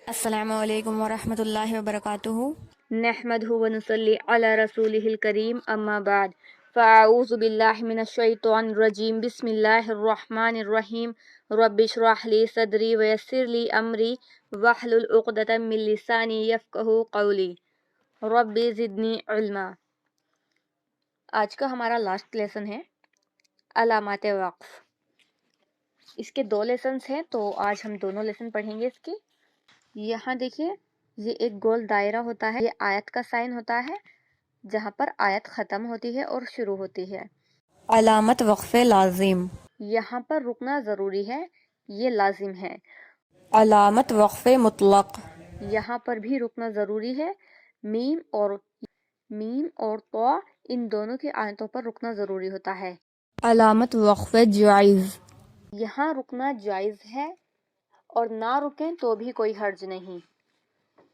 السلام علیکم ورحمۃ اللہ وبرکاتہ۔ نحمده ونصلي على رسوله الكريم اما بعد فاعوذ باللہ من الشیطان الرجیم بسم اللہ الرحمن الرحیم رب اشرح لي صدری ویسر لي امری واحلل عقدۃ من لسانی یفقهوا قولی رب زدنی علما۔ آج کا ہمارا لاسٹ لیسن ہے علامات وقف۔ اس کے 2 لیسنز ہیں تو آج ہم دونوں لیسن پڑھیں گے اس کے۔ یہاں دیکھیے، یہ ایک گول دائرہ ہوتا ہے، یہ آیت کا سائن ہوتا ہے جہاں پر آیت ختم ہوتی ہے اور شروع ہوتی ہے۔ علامت وقف لازم، یہاں پر رکنا ضروری ہے، یہ لازم ہے۔ علامت وقف مطلق، یہاں پر بھی رکنا ضروری ہے، میم اور تو ان دونوں کی آیتوں پر رکنا ضروری ہوتا ہے۔ علامت وقف جائز، یہاں رکنا جائز ہے اور نہ رکیں تو بھی کوئی حرج نہیں۔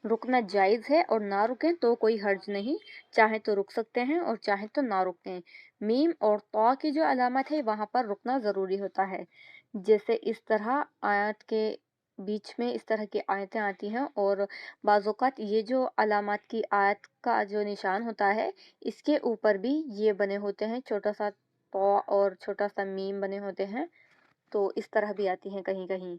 رکنا جائز ہے اور نہ رکیں تو کوئی حرج نہیں، چاہے تو رک سکتے ہیں اور چاہے تو نہ رکیں۔ میم اور طا کی جو علامت ہے وہاں پر رکنا ضروری ہوتا ہے۔ جیسے اس طرح آیات کے بیچ میں اس طرح کی آیتیں آتی ہیں اور بعض اوقات یہ جو علامات کی آیت کا جو نشان ہوتا ہے اس کے اوپر بھی یہ بنے ہوتے ہیں، چھوٹا سا طا اور چھوٹا سا میم بنے ہوتے ہیں، تو اس طرح بھی آتی ہیں کہیں کہیں۔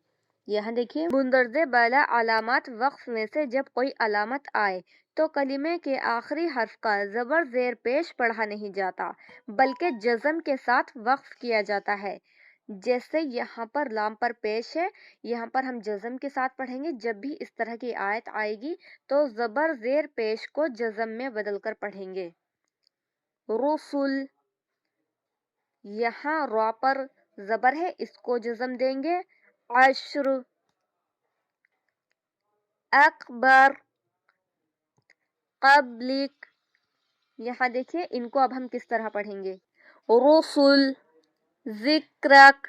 یہاں دیکھیے، مندرجہ بالا علامات وقف میں سے جب کوئی علامت آئے تو کلمے کے آخری حرف کا زبر زیر پیش پڑھا نہیں جاتا بلکہ جزم کے ساتھ وقف کیا جاتا ہے۔ جیسے یہاں پر لام پر پیش ہے، یہاں پر ہم جزم کے ساتھ پڑھیں گے۔ جب بھی اس طرح کی آیت آئے گی تو زبر زیر پیش کو جزم میں بدل کر پڑھیں گے۔ رسول، یہاں را پر زبر ہے، اس کو جزم دیں گے۔ عشر، اکبر، قبلک، یہاں دیکھیے ان کو اب ہم کس طرح پڑھیں گے۔ رسول، ذکرک،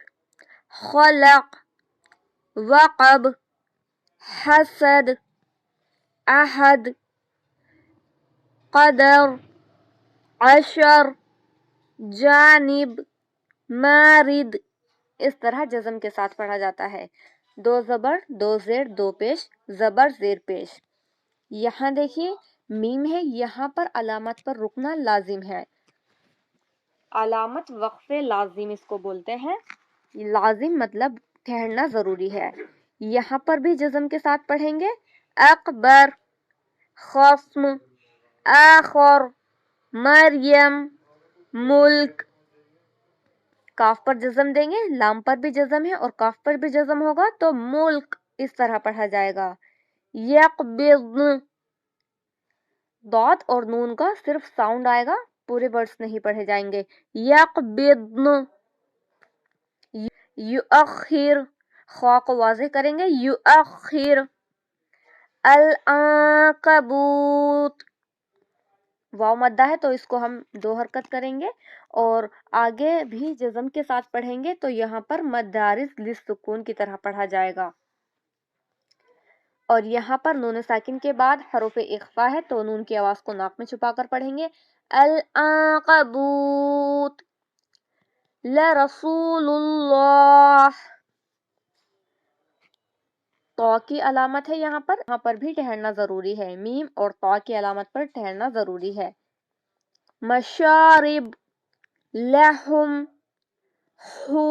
خلق، وقب، حسد، احد، قدر، عشر، جانب، مارد، اس طرح جزم کے ساتھ پڑھا جاتا ہے۔ 2 زبر، 2 زیر، 2 پیش، زبر زیر پیش۔ یہاں دیکھیے میم ہے، یہاں پر علامت پر رکنا لازم ہے۔ علامت وقف لازم اس کو بولتے ہیں۔ لازم مطلب ٹھہرنا ضروری ہے۔ یہاں پر بھی جزم کے ساتھ پڑھیں گے۔ اکبر، خصم، آخر، مریم، ملک۔ کاف پر جزم دیں گے، لام پر بھی جزم ہے اور کاف پر بھی جزم ہوگا تو ملک اس طرح پڑھا جائے گا۔ یقبضن، ضاد اور نون کا صرف ساؤنڈ آئے گا، پورے ورڈز نہیں پڑھے جائیں گے۔ یقبضن، یؤخر، خا کو واضح کریں گے، یؤخر۔ العنکبوت، واو مدہ ہے تو اس کو ہم 2 حرکت کریں گے اور آگے بھی جزم کے ساتھ پڑھیں گے تو یہاں پر مدارس للسکون کی طرح پڑھا جائے گا۔ اور یہاں پر نون ساکن کے بعد حروف اخفا ہے تو نون کی آواز کو ناک میں چھپا کر پڑھیں گے۔ العنکبوت، لرسول اللہ۔ طا کی علامت ہے یہاں پر بھی ٹھہرنا ضروری ہے، میم اور طا کی علامت پر ٹھہرنا ضروری ہے۔ مشارب، لحم، ہو،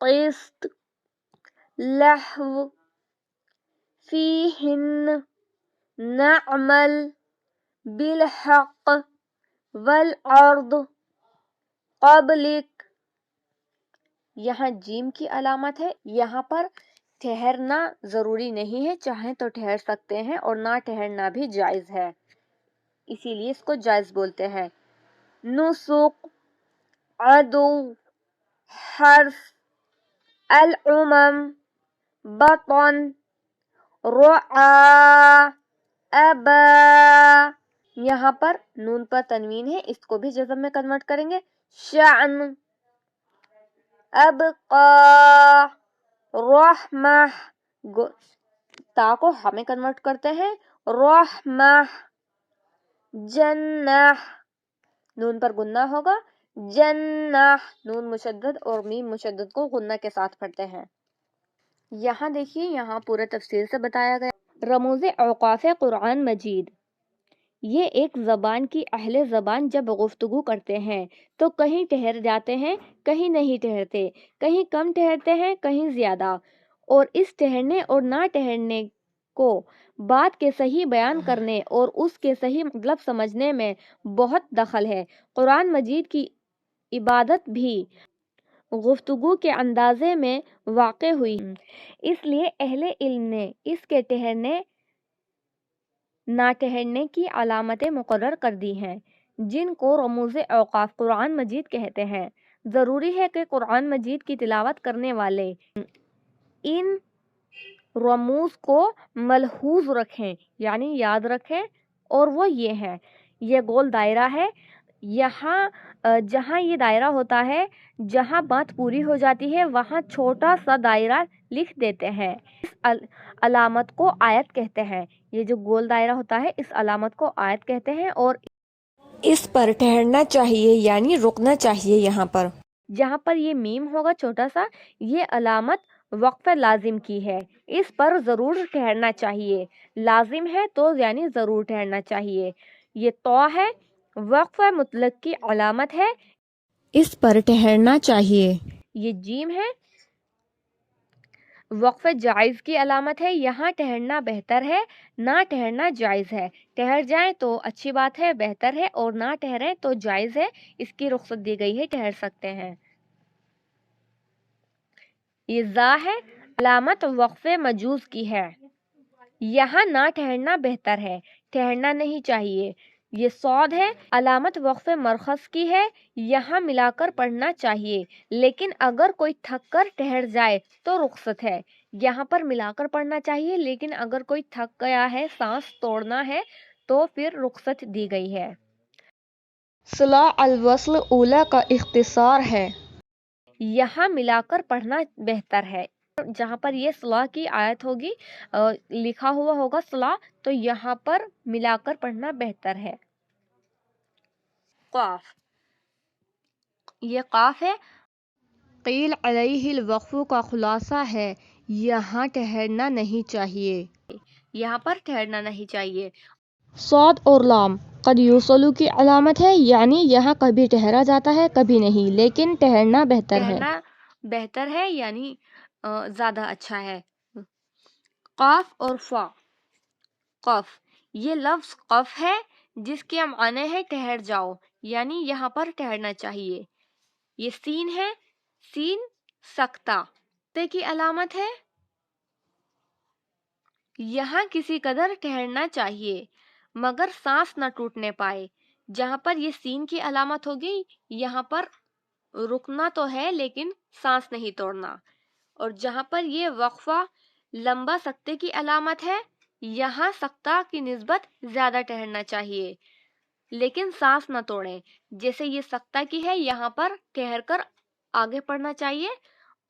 قسط، لحو، فیہن، نعمل، بالحق، والعرض، قبلک۔ یہاں جیم کی علامت ہے، یہاں پر ٹھہرنا ضروری نہیں ہے، چاہیں تو ٹھہر سکتے ہیں اور نہ ٹھہرنا بھی جائز ہے، اسی لیے اس کو جائز بولتے ہیں۔ نسق، عدو، حرف، الامم، بطن، رعا، ابا۔ یہاں پر نون پر تنوین ہے، اس کو بھی جزم میں کنورٹ کریں گے۔ شعن، ابقا، رحمہ، تا کو ہمیں کنورٹ کرتے ہیں، رحمہ، جنہ، نون پر غنہ ہوگا، جنہ، نون مشدد اور میم مشدد کو غنہ کے ساتھ پڑھتے ہیں۔ یہاں دیکھیے، یہاں پورا تفصیل سے بتایا گیا۔ رموز اوقاف قرآن مجید، یہ ایک زبان کی اہل زبان جب گفتگو کرتے ہیں تو کہیں ٹھہر جاتے ہیں، کہیں نہیں ٹھہرتے، کہیں کم ٹھہرتے ہیں، کہیں زیادہ، اور اس ٹھہرنے اور نہ ٹھہرنے کو بات کے صحیح بیان کرنے اور اس کے صحیح مطلب سمجھنے میں بہت دخل ہے۔ قرآن مجید کی عبادت بھی گفتگو کے اندازے میں واقع ہوئی، اس لیے اہل علم نے اس کے ٹھہرنے نہ ٹھہرنے کی علامتیں مقرر کر دی ہیں، جن کو رموز اوقاف قرآن مجید کہتے ہیں۔ ضروری ہے کہ قرآن مجید کی تلاوت کرنے والے ان رموز کو ملحوظ رکھیں، یعنی یاد رکھیں، اور وہ یہ ہے: یہ گول دائرہ ہے، جہاں یہ دائرہ ہوتا ہے، جہاں بات پوری ہو جاتی ہے وہاں چھوٹا سا دائرہ لکھ دیتے ہیں، اس علامت کو آیت کہتے ہیں۔ یہ جو گول دائرہ ہوتا ہے اس علامت کو آیت کہتے ہیں، اور اس پر ٹھہرنا چاہیے یعنی رکنا چاہیے۔ یہاں پر جہاں پر یہ میم ہوگا چھوٹا سا، یہ علامت وقف لازم کی ہے، اس پر ضرور ٹھہرنا چاہیے۔ لازم ہے تو یعنی ضرور ٹھہرنا چاہیے۔ یہ تو ہے، وقف مطلق کی علامت ہے، اس پر ٹھہرنا چاہیے۔ یہ جیم ہے، وقف جائز کی علامت ہے، یہاں ٹھہرنا بہتر ہے، نہ ٹھہرنا جائز ہے۔ ٹھہر جائیں تو اچھی بات ہے، بہتر ہے، اور نہ ٹھہریں تو جائز ہے، اس کی رخصت دی گئی ہے، ٹھہر سکتے ہیں۔ یہ زا ہے، علامت وقف مجوز کی ہے، یہاں نہ ٹھہرنا بہتر ہے، ٹھہرنا نہیں چاہیے۔ یہ صاد ہے، علامت وقف مرخص کی ہے، یہاں ملا کر پڑھنا چاہیے، لیکن اگر کوئی تھک کر ٹھہر جائے تو رخصت ہے۔ یہاں پر ملا کر پڑھنا چاہیے، لیکن اگر کوئی تھک گیا ہے، سانس توڑنا ہے، تو پھر رخصت دی گئی ہے۔ صلہ الوصل اولی کا اختصار ہے، یہاں ملا کر پڑھنا بہتر ہے۔ جہاں پر یہ صلاح کی آیت ہوگی، لکھا ہوا ہوگا صلاح، تو یہاں پر ملا کر پڑھنا بہتر ہے۔ قاف، یہ قاف ہے، قیل علیہ الوقف کا خلاصہ ہے، یہاں ٹھہرنا نہیں چاہیے، یہاں پر ٹھہرنا نہیں چاہیے۔ صاد اور لام قد یوصلو کی علامت ہے، یعنی یہاں کبھی ٹھہرا جاتا ہے کبھی نہیں، لیکن ٹھہرنا بہتر ہے۔ ٹھہرنا بہتر ہے یعنی زیادہ اچھا ہے۔ قاف اور فا، قف، یہ لفظ قف ہے جس کے معنی ہے ٹھہر جاؤ، یعنی یہاں پر ٹھہرنا چاہیے۔ یہ سین ہے، سین سکتہ کی علامت ہے، یہاں کسی قدر ٹھہرنا چاہیے مگر سانس نہ ٹوٹنے پائے۔ جہاں پر یہ سین کی علامت ہوگی یہاں پر رکنا تو ہے لیکن سانس نہیں توڑنا، اور جہاں پر یہ وقفہ لمبا سکتے کی علامت ہے یہاں سکتہ کی نسبت زیادہ ٹھہرنا چاہیے لیکن سانس نہ توڑیں۔ جیسے یہ سکتہ کی ہے، یہاں پر ٹھہر کر آگے پڑھنا چاہیے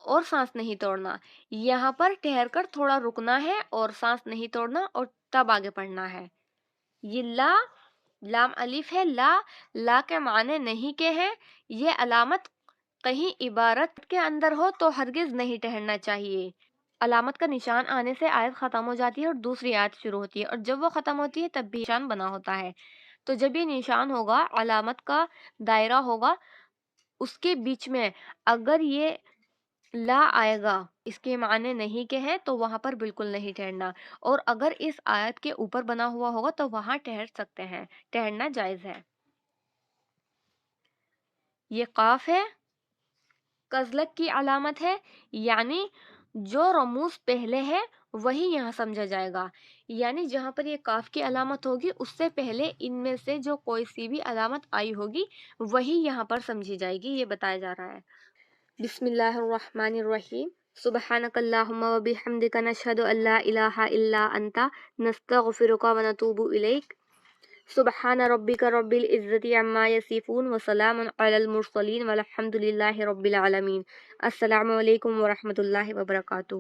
اور سانس نہیں توڑنا، یہاں پر ٹھہر کر تھوڑا رکنا ہے اور سانس نہیں توڑنا اور تب آگے پڑھنا ہے۔ یہ لا، لام الف ہے، لا کے معنی نہیں کے ہیں، یہ علامت کہیں عبارت کے اندر ہو تو ہرگز نہیں ٹھہرنا چاہیے۔ علامت کا نشان آنے سے آیت ختم ہو جاتی ہے اور دوسری آیت شروع ہوتی ہے، اور جب وہ ختم ہوتی ہے تب بھی نشان بنا ہوتا ہے۔ تو جب یہ نشان ہوگا، علامت کا دائرہ ہوگا، اس کے بیچ میں اگر یہ لا آئے گا، اس کے معنی نہیں کے ہیں، تو وہاں پر بالکل نہیں ٹھہرنا، اور اگر اس آیت کے اوپر بنا ہوا ہوگا تو وہاں ٹھہر سکتے ہیں، ٹھہرنا جائز ہے۔ یہ قاف ہے، کزلک کی علامت ہے، یعنی جو رموز پہلے ہے وہی یہاں سمجھا جائے گا، یعنی جہاں پر یہ قاف کی علامت ہوگی اس سے پہلے ان میں سے جو کوئی سی بھی علامت آئی ہوگی وہی یہاں پر سمجھی جائے گی، یہ بتایا جا رہا ہے۔ بسم اللہ الرحمن الرحیم، سبحانک اللہم و بحمدک نشہد ان لا الہ الا انت نستغفرک و نتوب الیک، سبحان ربک رب العزت عما یصفون وسلام علی المرسلین والحمد للہ رب العالمین۔ السلام علیکم ورحمۃ اللہ وبرکاتہ۔